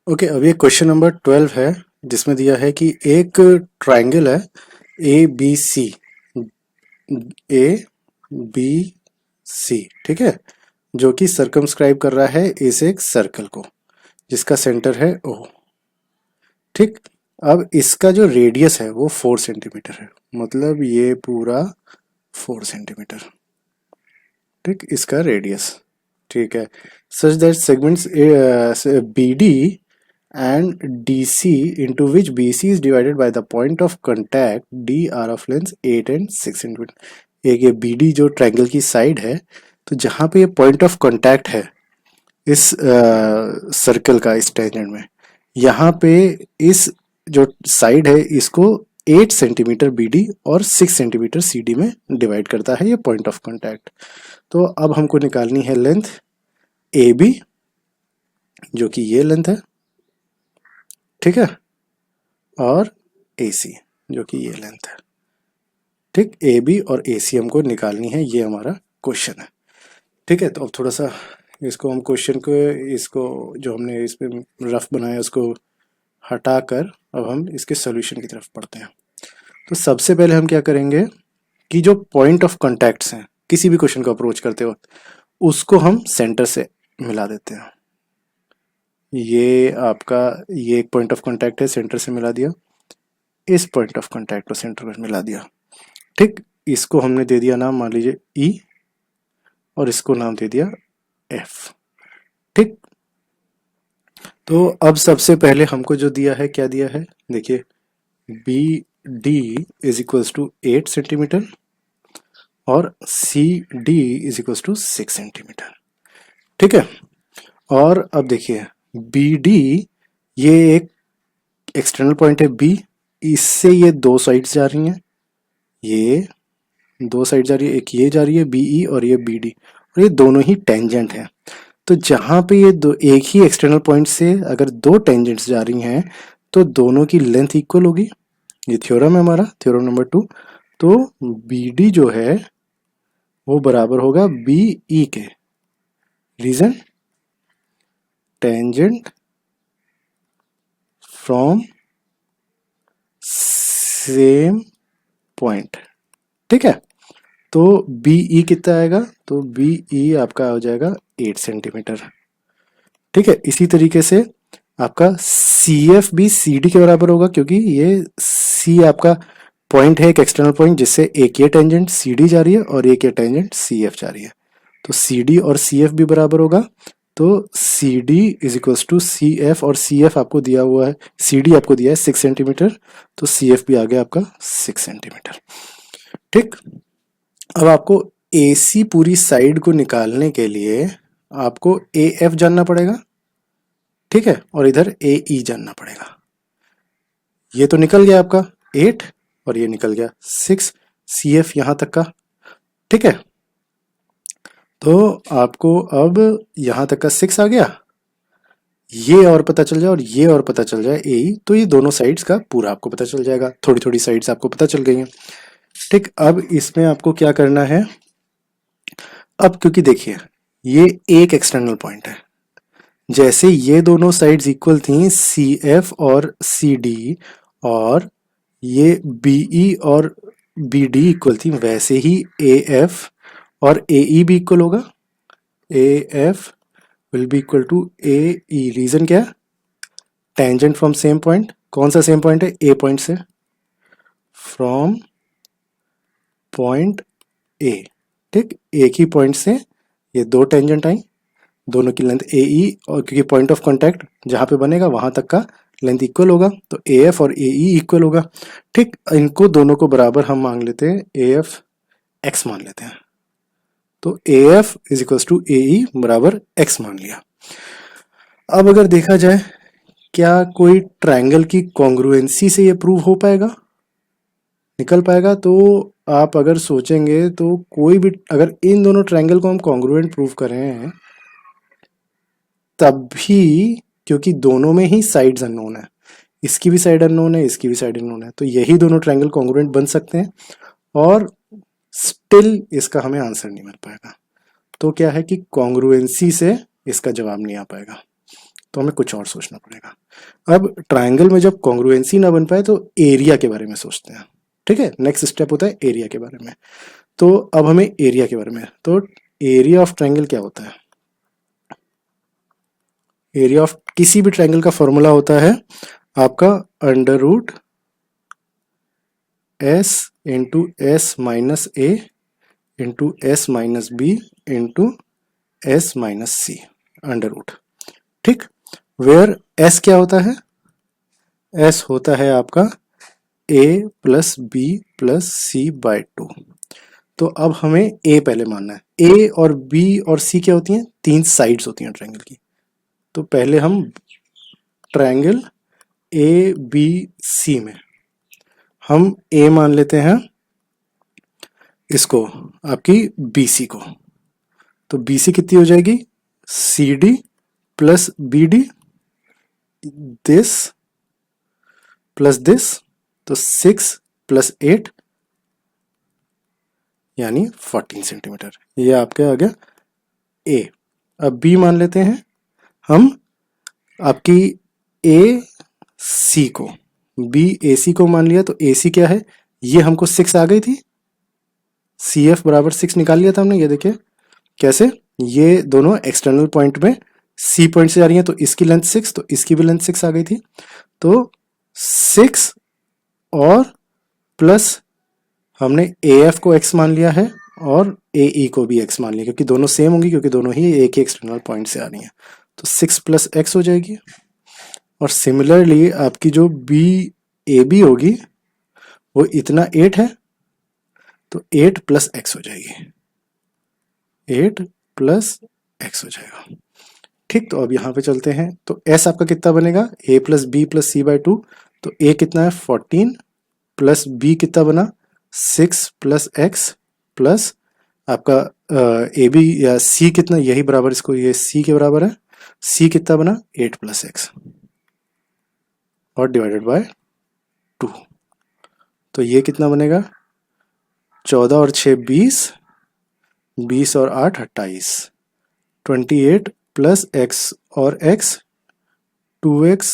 Okay, अब ये question number 12 है जिसमें दिया है कि एक ट्राइंगल है A B C, A B C, ठीक है, जो कि सर्कमस्क्राइब कर रहा है इस एक सर्कल को जिसका सेंटर है ओ। ठीक, अब इसका जो रेडियस है वो 4 सेंटीमीटर है, मतलब ये पूरा 4 सेंटीमीटर, ठीक, इसका रेडियस। ठीक है, such that segments B D and DC into which BC is divided by the point of contact D are of length 8 and 6 centimeter। एक ये BD जो ट्रायंगल की साइड है, तो जहाँ पे ये पॉइंट ऑफ कांटेक्ट है इस सर्कल का इस टेंजेंट में, यहाँ पे इस जो साइड है इसको 8 सेंटीमीटर BD और 6 सेंटीमीटर CD में डिवाइड करता है ये पॉइंट ऑफ कांटेक्ट। तो अब हमको निकालनी है लेंथ AB जो कि ये लेंथ है, ठीक है, और AC जो कि ये लेंथ है। ठीक, AB और AC हमको निकालनी है, ये हमारा क्वेश्चन है। ठीक है, तो अब थोड़ा सा इसको हम क्वेश्चन को, इसको जो हमने इस पे रफ बनाया उसको हटाकर अब हम इसके सॉल्यूशन की तरफ पढ़ते हैं। तो सबसे पहले हम क्या करेंगे कि जो पॉइंट ऑफ कॉन्टैक्ट्स हैं किसी भी क्वेश्चन को अप्रोच करते वक्त, उसको हम सेंटर से मिला देते हैं। ये आपका ये एक पॉइंट ऑफ कॉन्टैक्ट है, सेंटर से मिला दिया, इस पॉइंट ऑफ कॉन्टैक्ट को सेंटर में मिला दिया। ठीक, इसको हमने दे दिया नाम, मान लीजिए E, और इसको नाम दे दिया F। ठीक, तो अब सबसे पहले हमको जो दिया है, क्या दिया है, देखिए B D is equals to 8 centimetre और C D is equals to 6 centimetre. ठीक है, और अब देखिए बी डी ये एक एक्सटर्नल पॉइंट है बी, इससे ये दो साइड्स जा रही हैं, ये दो साइड जा रही है, एक ये जा रही है बीई और ये बी डी, और ये दोनों ही टेंजेंट हैं। तो जहां पे ये दो एक ही एक्सटर्नल पॉइंट से अगर दो टेंजेंट्स जा रही हैं तो दोनों की लेंथ इक्वल होगी। ये थ्योरम है हमारा, थ्योरम नंबर 2। तो बी डी जो है वो बराबर होगा बीई के। Reason, tangent from same point. ठीक है, तो बीई कितना आएगा, तो बीई आपका हो जाएगा 8 सेंटीमीटर। ठीक है, इसी तरीके से आपका सी एफ भी सी डी के बराबर होगा, क्योंकि ये सी आपका पॉइंट है, एक एक्सटर्नल पॉइंट जिससे एक ये टेंजेंट सी डी जा रही है और एक ये टेंजेंट सी एफ जा रही है। तो सी डी और सी एफ भी बराबर होगा। तो C D is equals to C F, और सी एफ आपको दिया हुआ है, सी डी आपको दिया है 6 सेंटीमीटर, तो सी एफ भी आ गया आपका 6 सेंटीमीटर। ठीक, अब आपको ए सी पूरी साइड को निकालने के लिए आपको ए एफ जानना पड़ेगा, ठीक है, और इधर ए ई जानना पड़ेगा। ये तो निकल गया आपका 8 और ये निकल गया 6, सी एफ यहां तक का। ठीक है, तो आपको अब यहां तक का 6 आ गया, ये और पता चल जाए और ये और पता चल जाए ए ई, तो ये दोनों साइड्स का पूरा आपको पता चल जाएगा, थोड़ी थोड़ी साइड्स आपको पता चल गई हैं। ठीक, अब इसमें आपको क्या करना है, अब क्योंकि देखिए ये एक एक्सटर्नल पॉइंट है, जैसे ये दोनों साइड्स इक्वल थी सी एफ और सी डी, और ये बीई और बी डी इक्वल थी, वैसे ही ए एफ और ए ई भी इक्वल होगा। A F will be equal to A E. Reason क्या है, टेंजेंट फ्रॉम सेम पॉइंट। कौन सा सेम पॉइंट है, ए पॉइंट से, फ्रॉम पॉइंट ए। ठीक, एक ही पॉइंट से ये दो टेंजेंट आई, दोनों की लेंथ ए ई, और क्योंकि पॉइंट ऑफ कांटेक्ट जहां पे बनेगा वहां तक का लेंथ इक्वल होगा, तो ए एफ और ए ई इक्वल होगा। ठीक, इनको दोनों को बराबर हम मांग लेते हैं, ए एफ एक्स मान लेते हैं। तो A F is equal to A E बराबर एक्स मान लिया। अब अगर देखा जाए क्या कोई ट्रायंगल की कॉन्ग्रुएंसी से ये प्रूव हो पाएगा, निकल पाएगा, तो आप अगर सोचेंगे तो कोई भी, अगर इन दोनों ट्रायंगल को हम कॉन्ग्रुएंट प्रूव कर रहे हैं तब भी, क्योंकि दोनों में ही साइड्स अननोन है, इसकी भी साइड अननोन है, इसकी भी साइड अननोन है, तो यही दोनों ट्रायंगल कॉन्ग्रुएंट बन सकते हैं, और स्टिल इसका हमें आंसर नहीं मिल पाएगा। तो क्या है कि कॉन्ग्रुएंसी से इसका जवाब नहीं आ पाएगा। तो हमें कुछ और सोचना पड़ेगा। अब ट्राइंगल में जब कॉन्ग्रुएंसी ना बन पाए तो एरिया के बारे में सोचते हैं। ठीक है, नेक्स्ट स्टेप होता है एरिया के बारे में। तो अब हमें एरिया के बारे में, तो एरिया ऑफ ट्राइंगल क्या होता है? एरिया ऑफ किसी भी ट्राइंगल का फॉर्मूला होता है आपका under root S into S minus A into S minus B into S minus C, under root. ठीक, वेयर एस क्या होता है? एस होता है आपका A plus B plus C by 2। तो अब हमें ए पहले मानना है। ए और बी और सी क्या होती हैं? तीन साइड्स होती हैं ट्रायंगल की। तो पहले हम ट्रायंगल ए बी सी में हम ए मान लेते हैं इसको, आपकी बी सी को। तो बी सी कितनी हो जाएगी? C D plus B D, this plus this, तो 6 प्लस 8 यानी 14 सेंटीमीटर। ये आपके आ गया ए। अब बी मान लेते हैं हम आपकी ए सी को, बी ए सी को मान लिया। तो ए सी क्या है? ये हमको 6 आ गई थी, सी एफ बराबर 6 निकाल लिया था हमने। ये देखिए कैसे, ये दोनों एक्सटर्नल पॉइंट में सी पॉइंट से जा रही हैं, तो इसकी लेंथ 6, तो इसकी भी लेंथ 6 आ गई थी। तो 6 और प्लस हमने ए एफ को x मान लिया है और ए ई को भी x मान लिया, क्योंकि दोनों सेम होंगी, क्योंकि दोनों ही एक ही एक्सटर्नल पॉइंट से आ रही हैं। तो 6 प्लस x हो जाएगी। और सिमिलरली आपकी जो बी ए बी होगी वो इतना 8 है, तो 8 प्लस x हो जाएगी, 8 प्लस x हो जाएगा। ठीक, तो अब यहाँ पे चलते हैं। तो s आपका कितना बनेगा? a plus B plus C by 2। तो a कितना है? 14 प्लस b कितना बना? 6 प्लस x प्लस आपका ए बी या c कितना, यही बराबर इसको, ये c के बराबर है। c कितना बना? 8 प्लस x और डिवाइडेड बाय 2। तो ये कितना बनेगा? 14 और 6 20, 20 और 8 28, 28 प्लस x और x 2x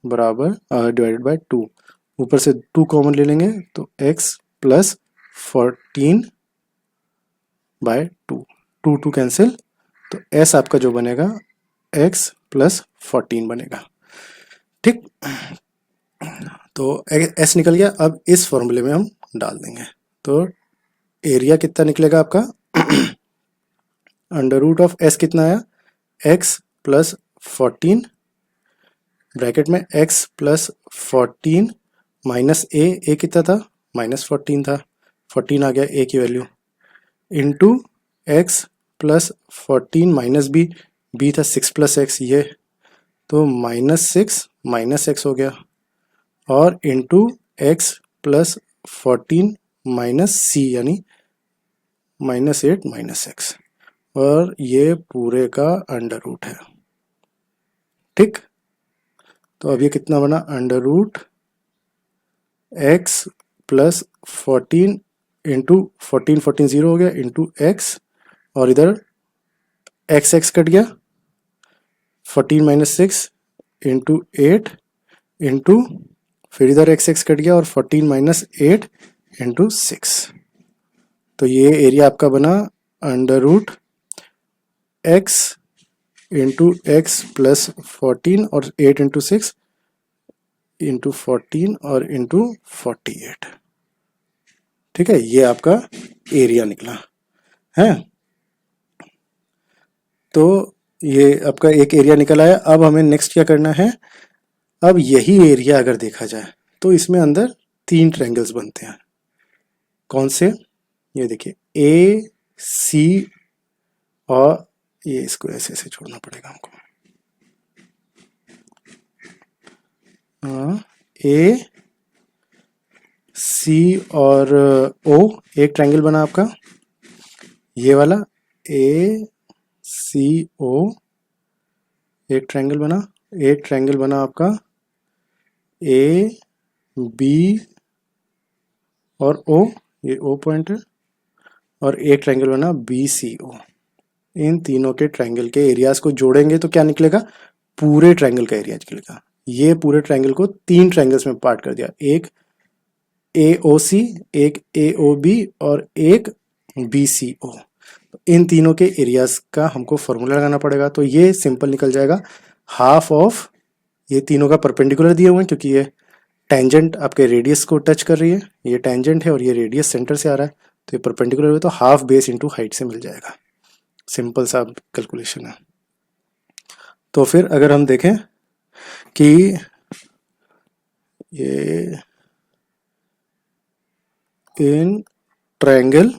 बराबर डिवाइडेड बाय 2। ऊपर से 2 कॉमन ले लेंगे तो x प्लस 14 बाय 2, 2 2 कैंसिल। तो s आपका जो बनेगा x प्लस 14 बनेगा। ठीक, तो s निकल गया। अब इस फॉर्मूले में हम डाल देंगे। तो एरिया कितना निकलेगा आपका? अंडर रूट ऑफ s कितना आया? x प्लस 14 ब्रैकेट में x प्लस 14 माइनस ए कितना था? माइनस 14 था, 14 आ गया a की value, into x plus 14 minus b था 6 प्लस x, ये तो माइनस x हो गया, और into x plus 14 minus c यानी -8 माइनस x, और ये पूरे का अंडर रूट है। ठीक, तो अब ये कितना बना? Under root x plus 14 into 14 14 0 हो गया, इंटू x, और इधर x कट गया, 14 माइनस 6 इंटू 8 इंटू, फिर इधर x कट गया और 14 माइनस 8 इंटू 6। तो ये एरिया आपका बना under root x into x plus 14 और 8 इंटू 6 इंटू 14 और इंटू 48। ठीक है, ये आपका एरिया निकला है। तो ये आपका एक एरिया निकल आया। अब हमें नेक्स्ट क्या करना है? अब यही एरिया अगर देखा जाए तो इसमें अंदर 3 ट्रायंगल्स बनते हैं। कौन से? ये देखिए ए सी, और ये इसको ऐसे ऐसे छोड़ना पड़ेगा हमको। ए सी और ओ एक ट्रायंगल बना आपका, ये वाला ए सी ओ एक ट्रायंगल बना। एक ट्रायंगल बना आपका ए बी और ओ, ये ओ पॉइंट है, और एक ट्रायंगल बना बी सी ओ। इन तीनों के ट्रायंगल के एरियाज को जोड़ेंगे तो क्या निकलेगा? पूरे ट्रायंगल का एरिया निकलेगा। ये पूरे ट्रायंगल को 3 ट्रायंगल्स में पार्ट कर दिया, एक AOC, एक AOB और एक BCO। इन तीनों के एरियाज का हमको फॉर्मूला लगाना पड़ेगा। तो ये सिंपल निकल जाएगा, हाफ ऑफ, ये तीनों का परपेंडिकुलर दिए हुए हैं क्योंकि ये टेंजेंट आपके रेडियस को टच कर रही है, ये टेंजेंट है और ये रेडियस सेंटर से आ रहा है, तो ये परपेंडिकुलर है, तो हाफ बेस इंटू हाइट से मिल जाएगा। सिंपल सा कैलकुलेशन है। तो फिर अगर हम देखें कि ये इन ट्रायंगल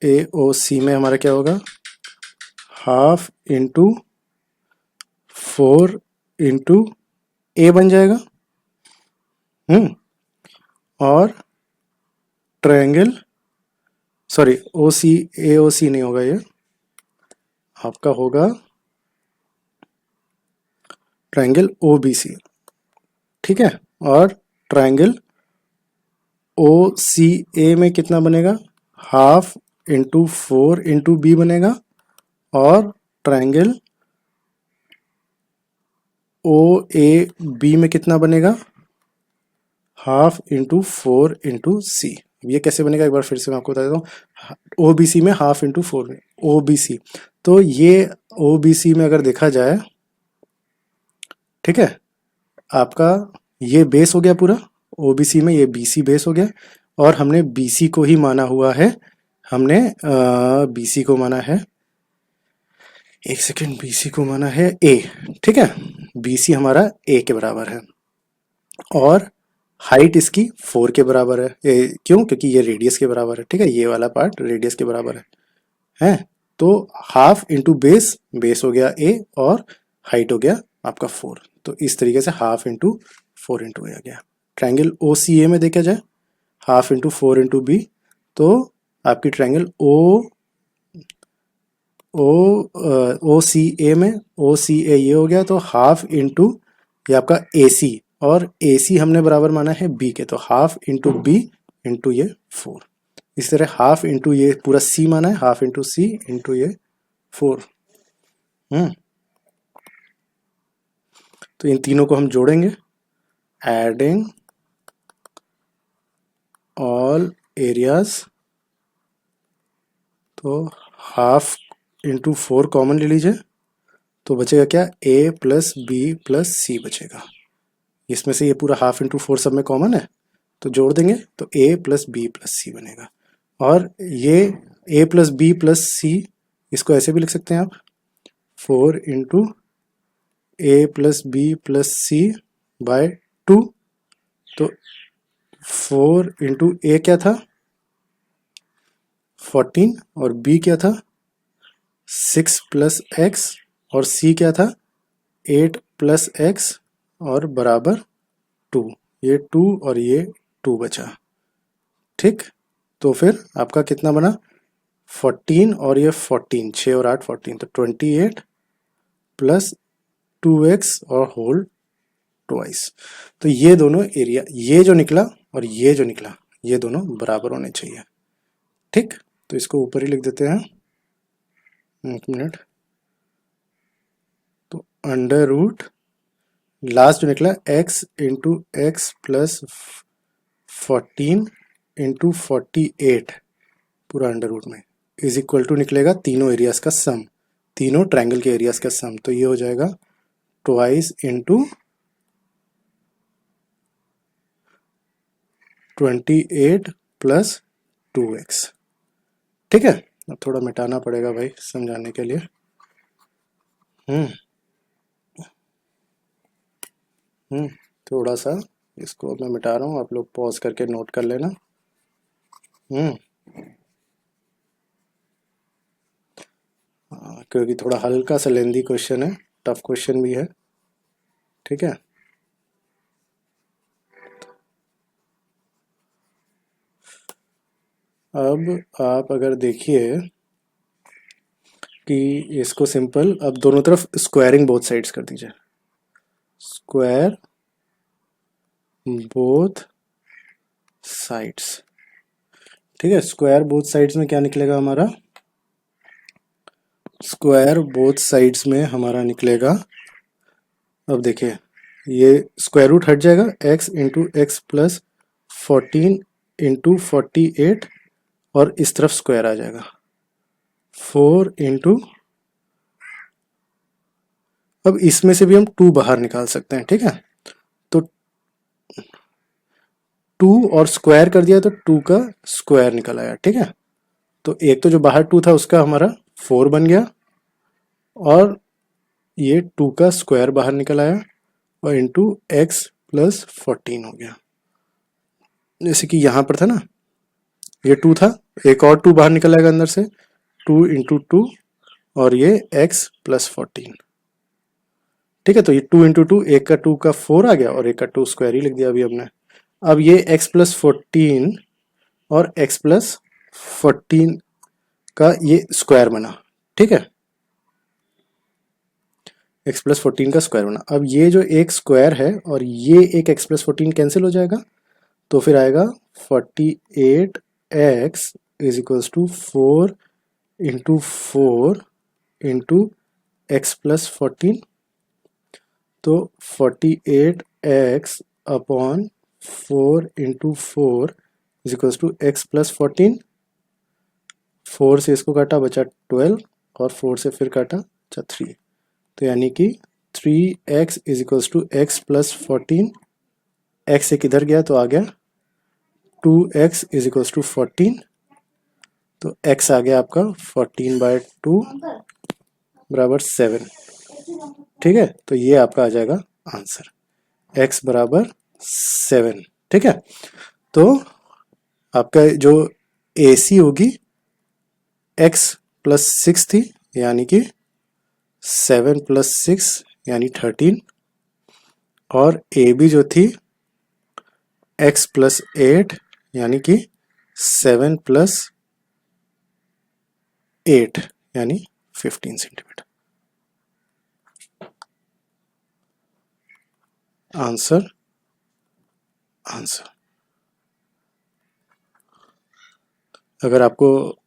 AOC में हमारा क्या होगा, हाफ इंटू 4 इंटू ए बन जाएगा। और ट्रायंगल, सॉरी OC, AOC नहीं होगा, ये आपका होगा ट्रायंगल OBC, ठीक है। और ट्रायंगल OCA में कितना बनेगा, हाफ इंटू 4 इंटू बी बनेगा। और ट्रायंगल OAB में कितना बनेगा, हाफ इंटू 4 इंटू सी। ये कैसे बनेगा एक बार फिर से मैं आपको बता देता हूँ। OBC में हाफ इंटू 4 में OBC, तो ये OBC में अगर देखा जाए, ठीक है, आपका ये बेस हो गया पूरा OBC में, ये BC बेस हो गया। और हमने BC को ही माना हुआ है, हमने BC को माना है, एक सेकेंड, BC को माना है A, ठीक है। BC हमारा A के बराबर है और हाइट इसकी 4 के बराबर है। क्यों, क्योंकि ये रेडियस के बराबर है, ठीक है, ये वाला पार्ट रेडियस के बराबर है। तो हाफ इंटू बेस, बेस हो गया A और हाइट हो गया आपका 4। तो इस तरीके से हाफ इंटू 4 इंटू A आ गया। ट्रायंगल OCA में देखा जाए, हाफ इंटू 4 इंटू B, तो आपकी ट्रायंगल OCA में, OCA ये हो गया, तो हाफ इंटू ये आपका AC, और AC हमने बराबर माना है B के, तो हाफ इंटू B इंटू ये 4। इस तरह हाफ इंटू ये पूरा C माना है, हाफ इंटू C इंटू ये 4। तो इन तीनों को हम जोड़ेंगे, एडिंग ऑल एरियाज, तो हाफ इंटू 4 कॉमन ले लीजिए, तो बचेगा क्या, A plus B plus C बचेगा। इसमें से ये पूरा हाफ इंटू 4 सब में कॉमन है, तो जोड़ देंगे तो A plus B plus C बनेगा। और ये A plus B plus C, इसको ऐसे भी लिख सकते हैं आप, 4 into A plus B plus C by 2। तो 4 इंटू A क्या था 14, और B क्या था 6 प्लस x, और C क्या था 8 प्लस x, और बराबर 2। ये 2 और ये 2 बचा, ठीक। तो फिर आपका कितना बना, 14 और ये 14, 6 और 8 14, तो 28 प्लस 2x और होल ट्वाइस। तो ये दोनों एरिया, ये जो निकला और ये जो निकला, ये दोनों बराबर होने चाहिए, ठीक। तो इसको ऊपर ही लिख देते हैं, एक मिनट। तो अंडर रूट लास्ट जो निकला x into x plus 14 into 48 पूरा अंडर रूट में इज इक्वल टू निकलेगा तीनों एरियाज का सम, तीनों ट्रायंगल के एरियाज का सम। तो ये हो जाएगा ट्वाइस इंटू 28 प्लस 2x, ठीक है। अब थोड़ा मिटाना पड़ेगा भाई समझाने के लिए। थोड़ा सा इसको मैं मिटा रहा हूँ, आप लोग पॉज करके नोट कर लेना। क्योंकि थोड़ा हल्का सा लेंदी क्वेश्चन है, टफ क्वेश्चन भी है, ठीक है। अब आप अगर देखिए कि इसको सिंपल, अब दोनों तरफ स्क्वायरिंग बोथ साइड्स कर दीजिए, स्क्वायर बोथ साइड्स, ठीक है। स्क्वायर बोथ साइड्स में क्या निकलेगा हमारा, स्क्वायर बोथ साइड्स में हमारा निकलेगा, अब देखिए ये स्क्वायर रूट हट जाएगा, x into x plus 14 into 48 और इस तरफ स्क्वायर आ जाएगा 4 इंटू, अब इसमें से भी हम 2 बाहर निकाल सकते हैं, ठीक है। तो 2 और स्क्वायर कर दिया तो 2 का स्क्वायर निकल आया, ठीक है। तो एक तो जो बाहर 2 था उसका हमारा 4 बन गया और ये 2 का स्क्वायर बाहर निकल आया और इंटू एक्स प्लस 14 हो गया। जैसे कि यहाँ पर था ना, ये 2 था, एक और 2 बाहर निकल आएगा अंदर से, 2 इंटू 2 और ये x प्लस 14, ठीक है। तो ये 2 इंटू 2, एक का 2 का 4 आ गया और एक का 2 स्क्वायर ही लिख दिया अभी हमने। अब ये x प्लस 14 और x प्लस 14 का ये स्क्वायर बना, ठीक है, x प्लस 14 का स्क्वायर बना। अब ये जो एक स्क्वायर है और ये एक x प्लस 14 कैंसिल हो जाएगा, तो फिर आएगा 48x is equals to 4 into 4 into x plus 14। तो 48x upon 4 into 4 is equals to x plus 14। 4 से इसको काटा बचा 12 और 4 से फिर काटा बचा 3, तो यानी कि 3x is equals to x plus 14। x एक इधर गया तो आ गया 2x इज इक्वल्स टू 14, तो x आ गया आपका 14/2 बराबर 7, ठीक है। तो ये आपका आ जाएगा आंसर, x बराबर 7, ठीक है। तो आपका जो AC होगी x प्लस 6 थी, यानी कि 7 प्लस 6 यानी 13, और AB जो थी x प्लस 8 यानी कि 7 प्लस 8 यानी 15 सेंटीमीटर। आंसर आंसर अगर आपको